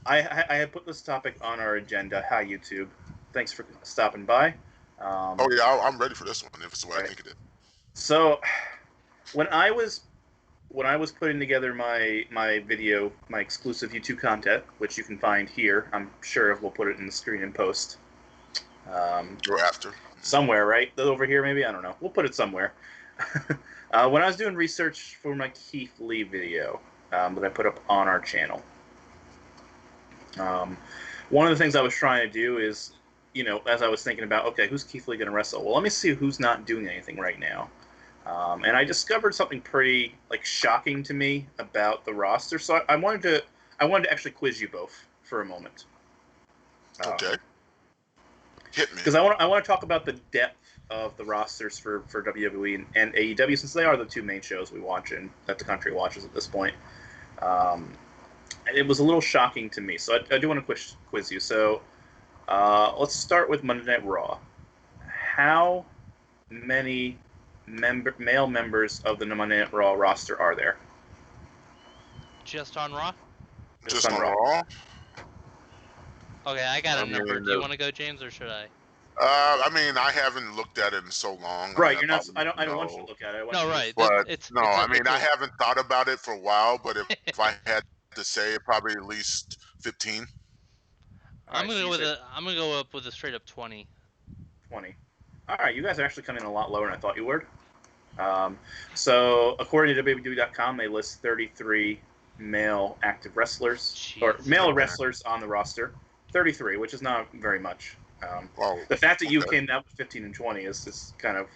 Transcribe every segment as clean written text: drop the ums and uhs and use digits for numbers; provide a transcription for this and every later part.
I had put this topic on our agenda. Hi, YouTube. Thanks for stopping by. Oh yeah, I'm ready for this one if it's the way I Right. think it is. So, when I was putting together my video, my exclusive YouTube content, which you can find here, I'm sure we'll put it in the screen and post. Or after. Somewhere, right? Over here, maybe? I don't know. We'll put it somewhere. When I was doing research for my Keith Lee video that I put up on our channel, one of the things I was trying to do is, as I was thinking about, okay, who's Keith Lee going to wrestle? Well, let me see who's not doing anything right now. And I discovered something pretty shocking to me about the roster. So I wanted to actually quiz you both for a moment. Okay. Hit me. Because I want to talk about the depth of the rosters for WWE and AEW, since they are the two main shows we watch and that the country watches at this point. It was a little shocking to me, so I do want to quiz you. So let's start with Monday Night Raw. How many male members of the Monday Night Raw roster are there? Just on Raw? Just on Raw? Okay, I got a number. Do you want to go, James, or should I? I mean, I haven't looked at it in so long. Right, you're not. I don't want you to look at it. No, right. But I haven't thought about it for a while. But if I had to say, probably at least 15. I'm gonna go up with a straight up 20. 20. All right, you guys are actually coming in a lot lower than I thought you would. So according to WWE.com, they list 33 male active wrestlers or male wrestlers on the roster. 33, which is not very much. The fact that you came out with 15 and 20 is kind of,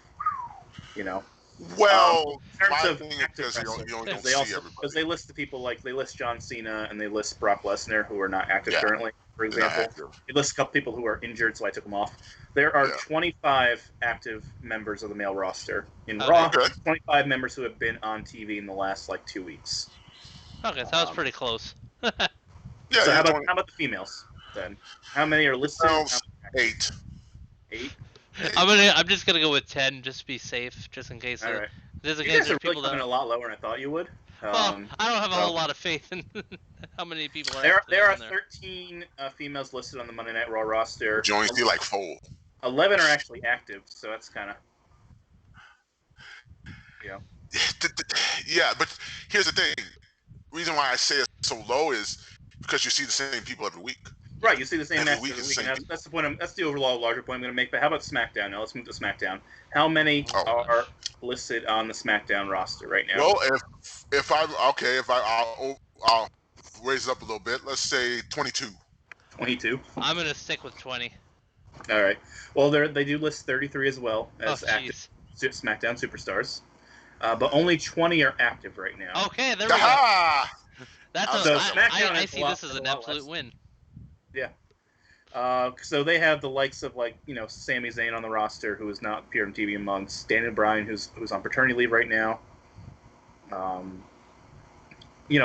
Well, in terms of thing active is wrestlers, you don't they see also everybody. because they list the people they list John Cena and they list Brock Lesnar who are not active currently. For example, they list a couple people who are injured, so I took them off. There are 25 active members of the male roster in Raw. 25 members who have been on TV in the last 2 weeks. Okay, so that was pretty close. So how about the females then? How many are listed? 8. 8. I'm just gonna go with 10, just to be safe, just in case. All right. Just in You case guys are really coming a lot lower than I thought you would. Well, I don't have a whole lot of faith in how many people are. There are 13 females listed on the Monday Night Raw roster. You only see 4. 11 are actually active, so that's kind of. Yeah, but here's the thing. Reason why I say it's so low is because you see the same people every week. Right, you see the same match every week. That's the point. That's the overall larger point I'm going to make. But how about SmackDown? Now let's move to SmackDown. How many are listed on the SmackDown roster right now? Well, I'll raise it up a little bit. Let's say 22. 22. I'm going to stick with 20. All right. Well, they do list 33 as well as active SmackDown superstars, but only 20 are active right now. Okay, there we go. I see this as an absolute win. Yeah. So they have the likes of Sami Zayn on the roster, who has not appeared on TV in months. Daniel Bryan, who's on paternity leave right now.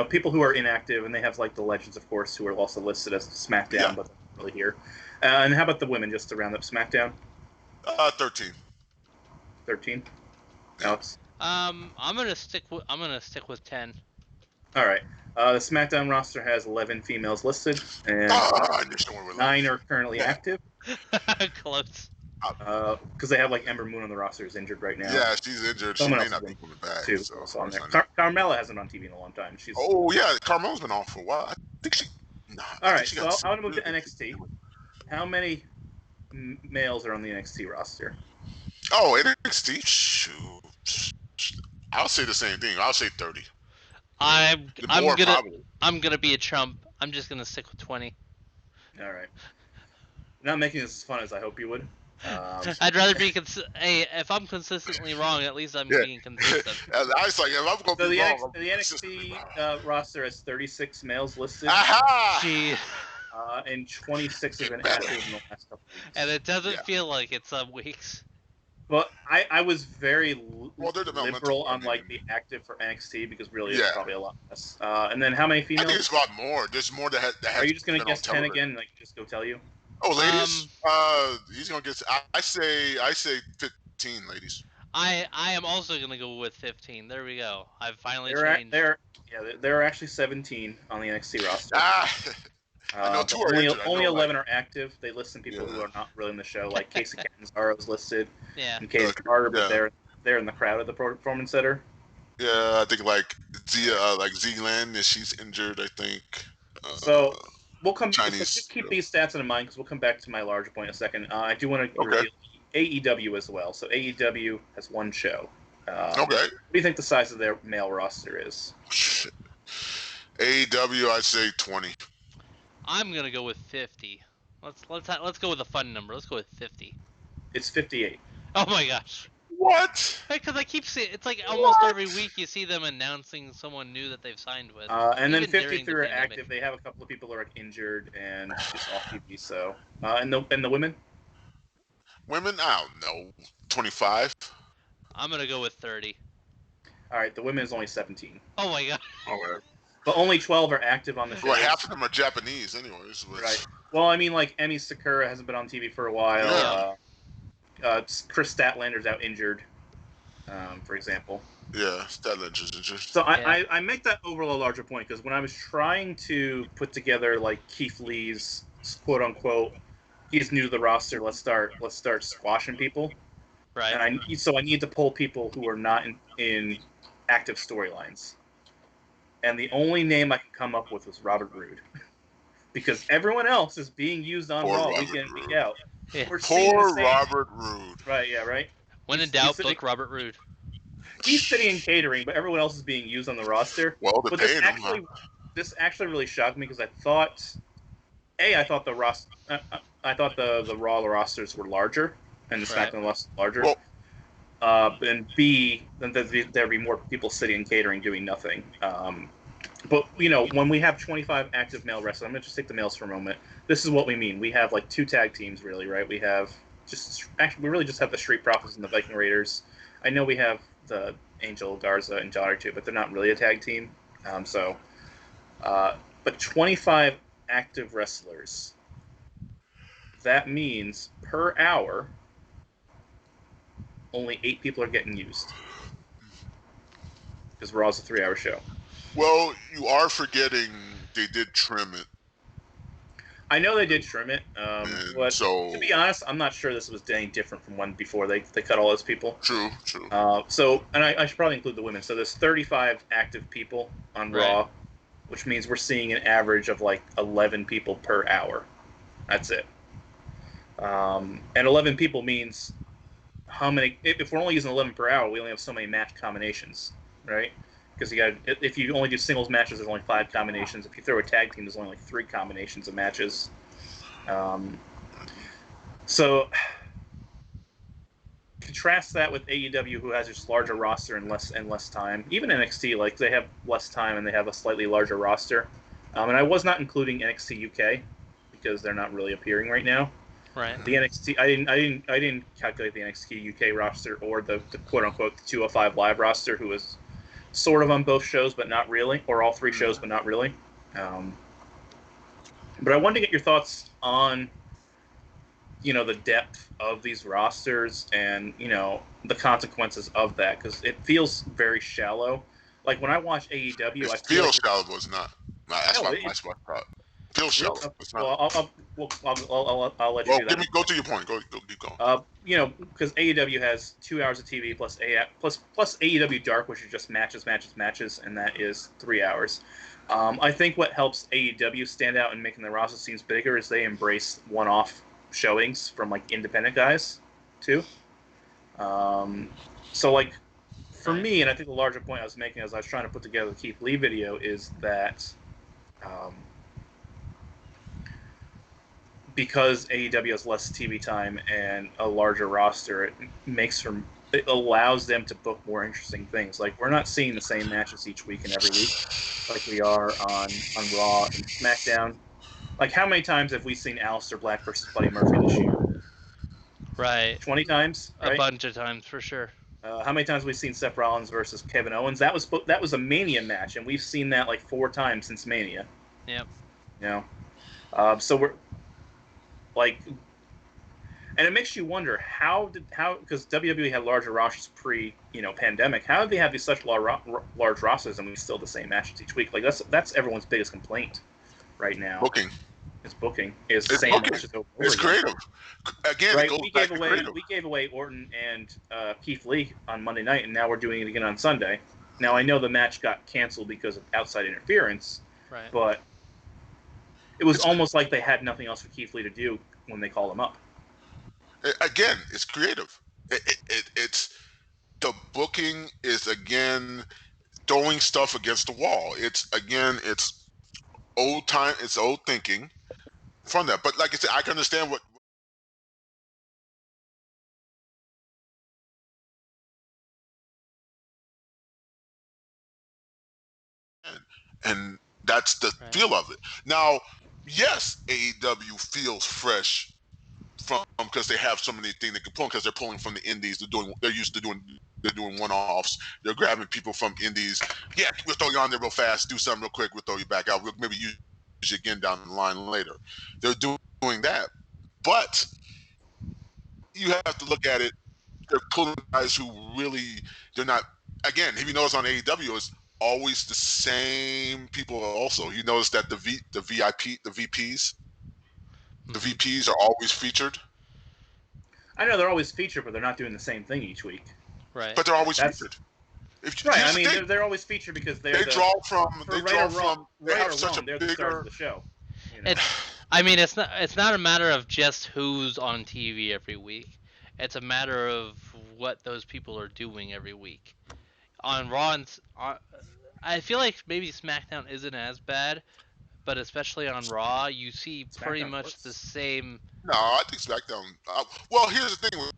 People who are inactive, and they have the Legends, of course, who are also listed as SmackDown, but they're not really here. And how about the women, just to round up SmackDown? 13. 13. Alex. I'm gonna stick with 10. All right. The SmackDown roster has 11 females listed, and 9 are currently active. Close. Because they have Ember Moon on the roster is injured right now. Yeah, she's injured. She may not be coming back. Too. So on there. Carmella hasn't been on TV in a long time. Carmella's been off for a while. I think she. All right, so I want to move to NXT. How many males are on the NXT roster? Oh, NXT. Shoot. I'll say the same thing. I'll say 30. I'm gonna be a chump. I'm just gonna stick with 20. All right. Not making this as fun as I hope you would. I'd rather be Hey, if I'm consistently wrong, at least I'm being consistent. I was like, if I'm gonna be wrong, the NXT roster has 36 males listed. Aha! Gee. And 26 have been active in the last couple weeks. And it doesn't feel like it's some weeks. But I was very liberal on the active for NXT because really it's probably a lot less. And then how many females? I think it's a lot more. There's more that has. Are you just gonna guess 10 again? And just go tell you. Oh, ladies. He's gonna guess. I say 15, ladies. I am also gonna go with 15. There we go. I've finally changed. There are actually 17 on the NXT roster. I know two are only injured. only 11 are active. They list some people who are not really in the show, like Casey Catanzaro is listed, and Casey Carter, but they're in the crowd at the Performance Center. Yeah, I think like Zealand, she's injured. I think. So we'll come. Chinese. So just keep these stats in mind because we'll come back to my larger point in a second. I do want to reveal AEW as well. So AEW has one show. What do you think the size of their male roster is? AEW, I'd say 20. I'm gonna go with 50. Let's go with a fun number. Let's go with 50. It's 58. Oh my gosh. What? Because I keep seeing it's like almost every week you see them announcing someone new that they've signed with. And then 53 are active. They have a couple of people who are injured and just off TV. So and the women. Women, I don't know, 25. I'm gonna go with 30. All right, the women is only 17. Oh my god. Okay. But only 12 are active on the show. Well, half of them are Japanese, anyways. Right. Well, I mean, like Emi Sakura hasn't been on TV for a while. Yeah. Chris Statlander's out injured, for example. Yeah, Statlander's injured. So I make that overall larger point because when I was trying to put together like Keith Lee's quote unquote, he's new to the roster. Let's start squashing people. Right. And I need to pull people who are not in active storylines. And the only name I could come up with was Robert Roode. Because everyone else is being used on Raw week in and week out. Yeah. Poor Robert Roode. Right, yeah, right? When in doubt, book Robert Roode. He's sitting in catering, but everyone else is being used on the roster. Well, they paid him. This actually really shocked me because I thought the Raw rosters were larger and the SmackDown rosters larger. Well, and B, then there'd be more people sitting in catering doing nothing. But when we have 25 active male wrestlers, I'm gonna just take the males for a moment. This is what we mean. We have like 2 tag teams, really, right? We really just have the Street Profits and the Viking Raiders. I know we have the Angel Garza and Johnny too, but they're not really a tag team. But 25 active wrestlers. That means per hour, only 8 people are getting used. Because Raw's a 3-hour show. Well, you are forgetting they did trim it. I know they did trim it, but to be honest, I'm not sure this was any different from one before they cut all those people. True. And I should probably include the women. So there's 35 active people on Raw, which means we're seeing an average of like 11 people per hour. That's it. And 11 people means how many? If we're only using 11 per hour, we only have so many match combinations, right? Because if you only do singles matches, there's only 5 combinations. If you throw a tag team, there's only like 3 combinations of matches. So contrast that with AEW, who has just larger roster and less time. Even NXT, like they have less time and they have a slightly larger roster. And I was not including NXT UK because they're not really appearing right now. Right. The NXT, I didn't calculate the NXT UK roster or the quote unquote 205 Live roster, who was sort of on both shows, but not really, or all 3 shows, but not really. But I wanted to get your thoughts on, the depth of these rosters and, the consequences of that, because it feels very shallow. Like when I watch AEW, I feel like shallow, but it's not. That's my thought. Feel shallow. It's not. I'll let you do that. Go to your point. Go keep going. Because AEW has 2 hours of TV plus AEW Dark, which is just matches, and that is 3 hours. I think what helps AEW stand out and making the roster seems bigger is they embrace one-off showings from like independent guys too. So like for me, and I think the larger point I was making as I was trying to put together the Keith Lee video is that because AEW has less TV time and a larger roster, it allows them to book more interesting things. Like we're not seeing the same matches each week and every week, like we are on Raw and SmackDown. Like how many times have we seen Aleister Black versus Buddy Murphy this year? Right. 20 times. Right? A bunch of times for sure. How many times have we seen Seth Rollins versus Kevin Owens? That was a Mania match, and we've seen that like 4 times since Mania. Yep. So we're like, and it makes you wonder how because WWE had larger rosters pre-pandemic. How did they have these such large rosters and we still the same matches each week? Like that's everyone's biggest complaint right now. Booking. It's booking. It's It's saying booking. matches over It's again. creative. Again, Right? it goes back to creative. We gave away Orton and Keith Lee on Monday night, and now we're doing it again on Sunday. Now I know the match got canceled because of outside interference, Right. but it was almost like they had nothing else for Keith Lee to do when they called him up. Again, it's creative. It's the booking is again throwing stuff against the wall. It's old time. It's old thinking from that. But like I said, I can understand what. And that's the feel of it. Now, yes, AEW feels fresh from because they have so many things they can pull because they're pulling from the indies. They're used to doing one-offs. They're grabbing people from indies. Yeah, we'll throw you on there real fast, do something real quick, we'll throw you back out. We'll maybe use you again down the line later. They're doing that. But you have to look at it. They're pulling guys who really they're not. Again, if you notice on AEW, it's always the same people. Also, you notice that the VPs are always featured. I know they're always featured, but they're not doing the same thing each week. Right. But they're always featured. Right. I mean, they're always featured because they draw from. They have such a they're bigger. The stars of the show. You know? It's not a matter of just who's on TV every week. It's a matter of what those people are doing every week. On Raw, I feel like maybe SmackDown isn't as bad, but especially on Raw, you see pretty much the same. No, I think SmackDown. Well, here's the thing with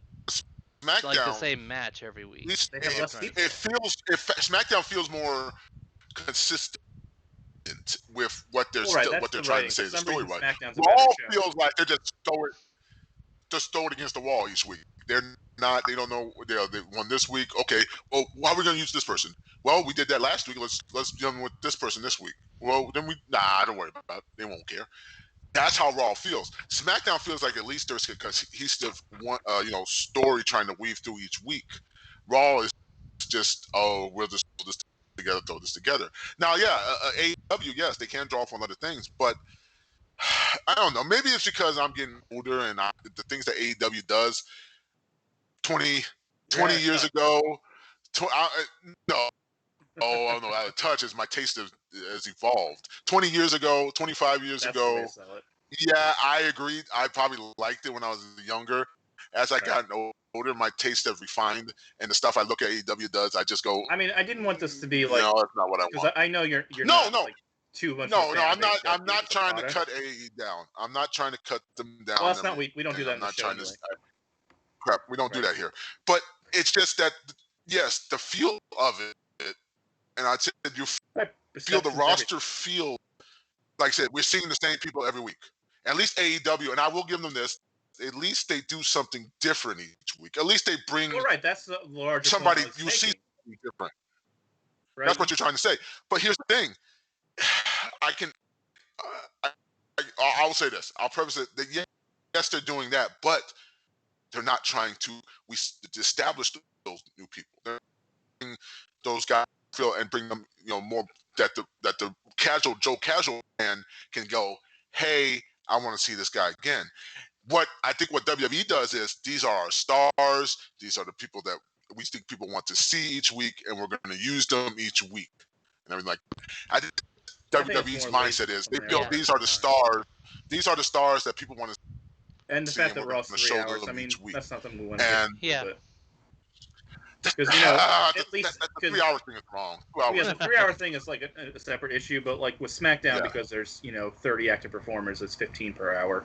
SmackDown. Like the same match every week. SmackDown feels more consistent with what they're trying to say the story. Right? Raw feels like they're just throw it against the wall each week. They're not. They don't know. They won this week. Okay. Well, how are we going to use this person? Well, we did that last week. Let's deal with this person this week. Well, then don't worry about it. They won't care. That's how Raw feels. SmackDown feels like at least there's because he's still one, story trying to weave through each week. Raw is just we'll just throw this together. Now, yeah, AEW, yes, they can draw from other things, but I don't know. Maybe it's because I'm getting older and the things that AEW does 20 years ago. No. Oh, I don't know. Out of touch as my taste has evolved. 20 years ago, 25 years ago. Yeah, I agreed. I probably liked it when I was younger. As I got older, my taste has refined, and the stuff I look at AEW does, I just go. I mean, I didn't want this to be like. No, that's not what I want. Because I know you're not like, too much. No, I'm not. I'm not trying to cut AE down. I'm not trying to cut them down. Well, that's not. We don't do that. I'm not trying to. Crap, we don't do that here. But it's just that, yes, the feel of it. And I said you feel the roster feel like I said, we're seeing the same people every week. At least AEW, and I will give them this, at least they do something different each week. At least they bring that's the larger somebody you see something different. Right? That's what you're trying to say. But here's the thing. I'll say this. I'll preface it that yes, they're doing that, but they're not trying to establish those new people. They're bringing those guys and bring them, more that the Joe Casual fan can go, hey, I want to see this guy again. What I think what WWE does is these are our stars. These are the people that we think people want to see each week, and we're going to use them each week. And everything like I think WWE's mindset is they feel these are the stars. These are the stars that people want to see. And the fact that Raw's 3 hours, I mean, that's not something we want to do. Yeah. Because at least the 3 hour thing is wrong. The 3 hour thing is like a separate issue, but like with SmackDown, because there's 30 active performers, it's 15 per hour,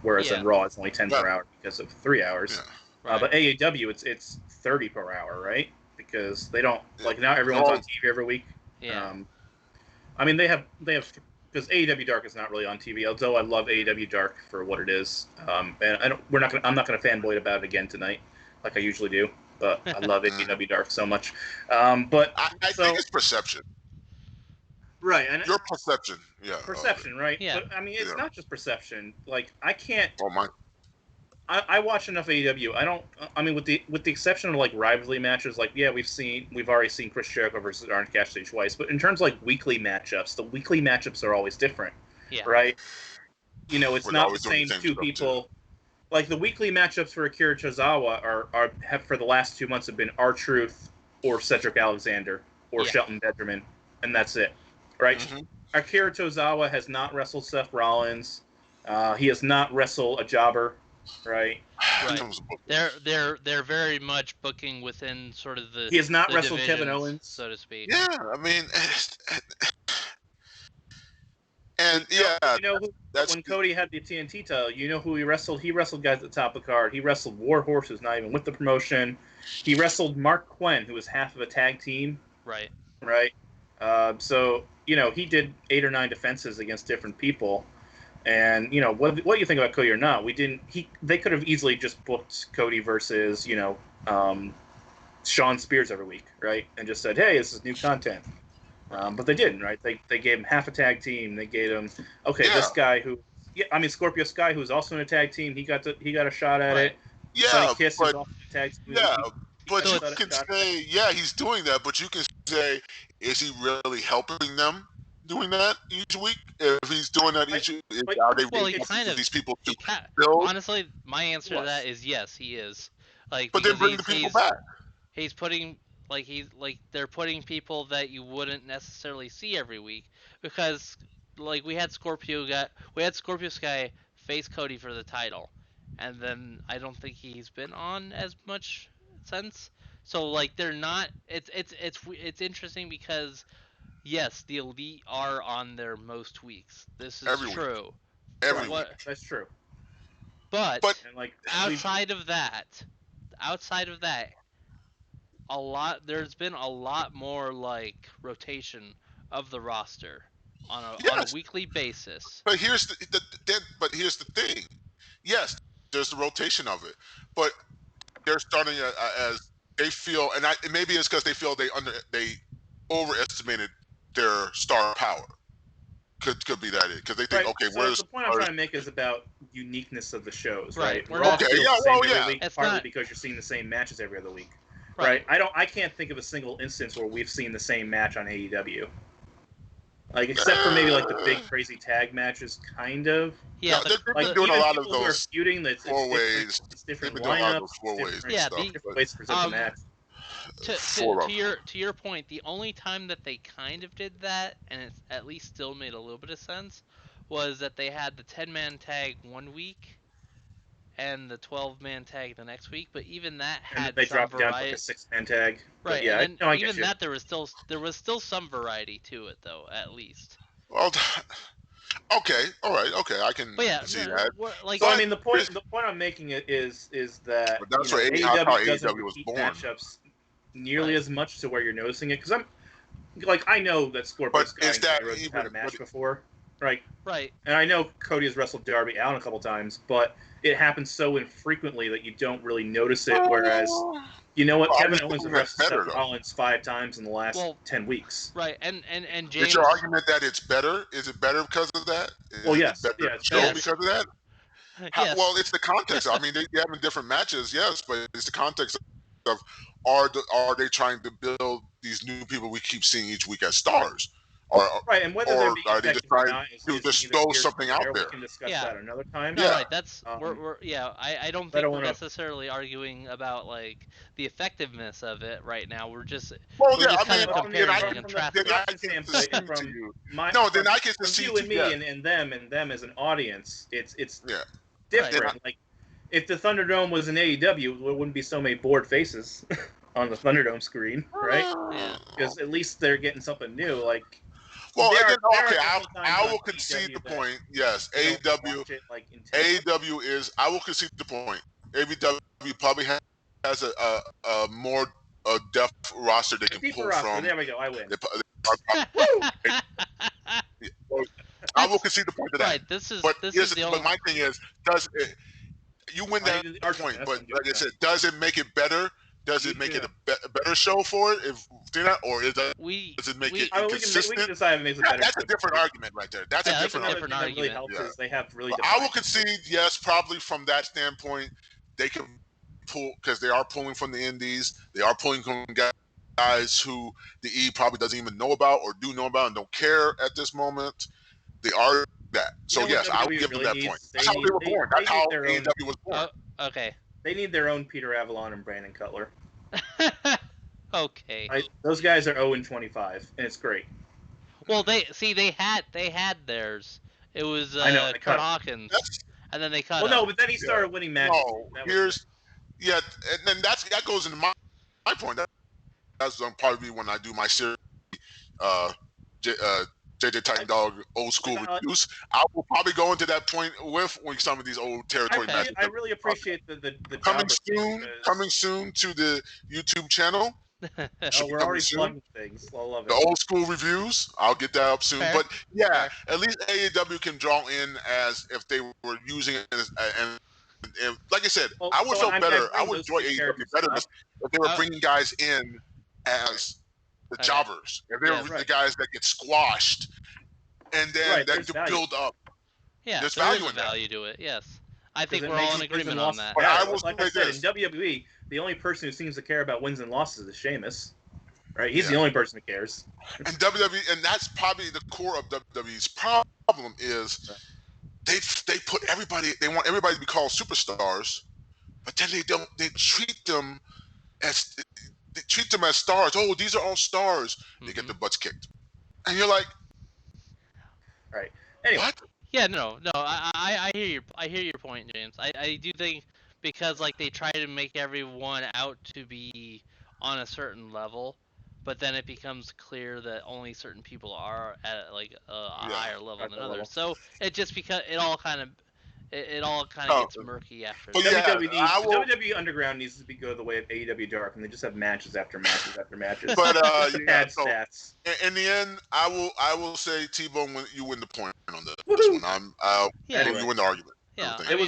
whereas in Raw it's only 10 per hour because of 3 hours. Yeah. But AEW it's 30 per hour, right? Because they don't now everyone's on TV every week. Yeah. I mean they have because AEW Dark is not really on TV, although I love AEW Dark for what it is. And I'm not gonna fanboy about it again tonight, like I usually do. But I love AEW Dark so much. But I think it's perception. Right. And your perception. Yeah. Perception, right? Yeah. But I mean, it's not just perception. Like I can't. Oh my. I watch enough AEW. I mean, with the exception of like rivalry matches, like we've already seen Chris Jericho versus Orange Cassidy twice. But in terms of like weekly matchups, the weekly matchups are always different. Yeah. Right. it's not the same two people. Like the weekly matchups for Akira Tozawa have for the last 2 months have been R-Truth or Cedric Alexander or Shelton Benjamin, and that's it, right? Mm-hmm. Akira Tozawa has not wrestled Seth Rollins. He has not wrestled a jobber, right? Right. They're very much booking within sort of the. He has not wrestled Kevin Owens, so to speak. Yeah, I mean, and when Cody had the TNT title, you know who he wrestled? He wrestled guys at the top of the card. He wrestled Warhorse, who's not even with the promotion. He wrestled Mark Quinn, who was half of a tag team. Right. Right. So he did 8 or 9 defenses against different people. And what you think about Cody or not, they could have easily just booked Cody versus Shawn Spears every week, right? And just said, hey, this is new content. But they didn't, right? They gave him half a tag team. They gave him this guy Scorpio Sky, who's also in a tag team. He got a shot at it. Yeah, Sonny Kiss is also in a tag team. But you can say, he's doing that. But you can say, is he really helping them doing that each week? If he's doing that each week, are they really helping these people to build? Honestly, my answer to that is yes, he is. But they're bringing the people back. He's putting they're putting people that you wouldn't necessarily see every week, because we had Scorpio Sky face Cody for the title, and then I don't think he's been on as much since. So they're not. It's interesting because yes, the Elite are on their most weeks. This is true. Every week. That's true. But outside of that, there's been a lot more rotation of the roster on a weekly basis. But here's the thing. Yes, there's the rotation of it, but they're starting as they feel, and maybe it's because they feel they overestimated their star power. Could be that it, because they think, okay, where's the point I'm trying to make is about uniqueness of the shows, right? It's partly because you're seeing the same matches every other week, right? I can't think of a single instance where we've seen the same match on AEW, except for maybe the big crazy tag matches, kind of. Yeah, they're doing a lot of those feuding. Four ways. It's different lineups. A lot of those 4 ways. Different ways to present the match. To your point, the only time that they kind of did that, and it at least still made a little bit of sense, was that they had the 10-man tag one week and the 12-man tag the next week. But even that had they some dropped variety. down to a 6-man tag. Right. Yeah, and then even that there was still some variety to it, though, at least. Well, okay, all right, okay, I can see that. The point I'm making is that that's where AEW was born. Matchups nearly as much to where you're noticing it, because I know that Scorpio Sky and had a match before, right? Right. And I know Cody has wrestled Darby Allin a couple times, but it happens so infrequently that you don't really notice it. Whereas, Kevin Owens has wrestled Seth Rollins 5 times in the last 10 weeks. Right, and James. Is your argument that it's better? Is it better because of that? Yes. It's better because of that. Yes. Well, it's the context. I mean, they having different matches, yes, but it's the context of are they trying to build these new people we keep seeing each week as stars? And whether they're being are they just trying to just throw something out there? We can discuss that another time. No, right. That's I don't think we're necessarily arguing about the effectiveness of it right now. We're just comparing and contrasting. Then I can see you and me and them as an audience. It's different. Right. If the Thunderdome was in AEW, there wouldn't be so many bored faces on the Thunderdome screen, right? Because at least they're getting something new. I will concede the point. Yes, AEW is. I will concede the point. AEW probably has a more depth roster they can pull from. There we go. I win. I will concede the point to that. Right. But my thing is, you win that point? But like I said, does it make it better? Does it make it a better show for it? Does it make it consistent? We can decide if it makes it better. That's a different argument right there. That's a different argument. That really helps is they have really. I will concede, yes, probably from that standpoint, they can pull because they are pulling from the indies. They are pulling from guys who the E probably doesn't even know about or do know about and don't care at this moment. They are that. So yes, I would give them that point. That's how they were born. That's how AEW was born. Okay. They need their own Peter Avalon and Brandon Cutler. Okay. Those guys are 0-25, and it's great. Well, they had theirs. It was Kurt Hawkins, and then they cut. Well, no, but then he started winning matches. No, and then that goes into my point. That's probably when I do my series, JJ Titan Dog old school reviews. I will probably go into that point with some of these old territory matches. I really appreciate the coming soon to the YouTube channel. We're already plugging things. I love it. The old school reviews, I'll get that up soon. Fair. But yeah, at least AEW can draw in as if they were using it as, and like I said, I would feel better. I would enjoy AEW better if they were bringing guys in as the jobbers. If they were the guys that get squashed, and then that to build up. Yeah, there's value to it. Yes, I think we're all in agreement on that. But I will say this: in WWE, the only person who seems to care about wins and losses is Sheamus. Right? He's the only person who cares. And WWE, and that's probably the core of WWE's problem is they put everybody. They want everybody to be called superstars, but then they treat them as stars. Oh, these are all stars. They get their butts kicked, and you're like, right? Anyway. What? Yeah, no. I hear your point, James. I do think because like they try to make everyone out to be on a certain level, but then it becomes clear that only certain people are at like a higher level than others. So it just it all kind of gets murky after that. WWE Underground needs to go the way of AEW Dark, and they just have matches after matches after matches. But stats. In the end, I will say T-Bone, you win the point on this one. You win the argument. Yeah, it was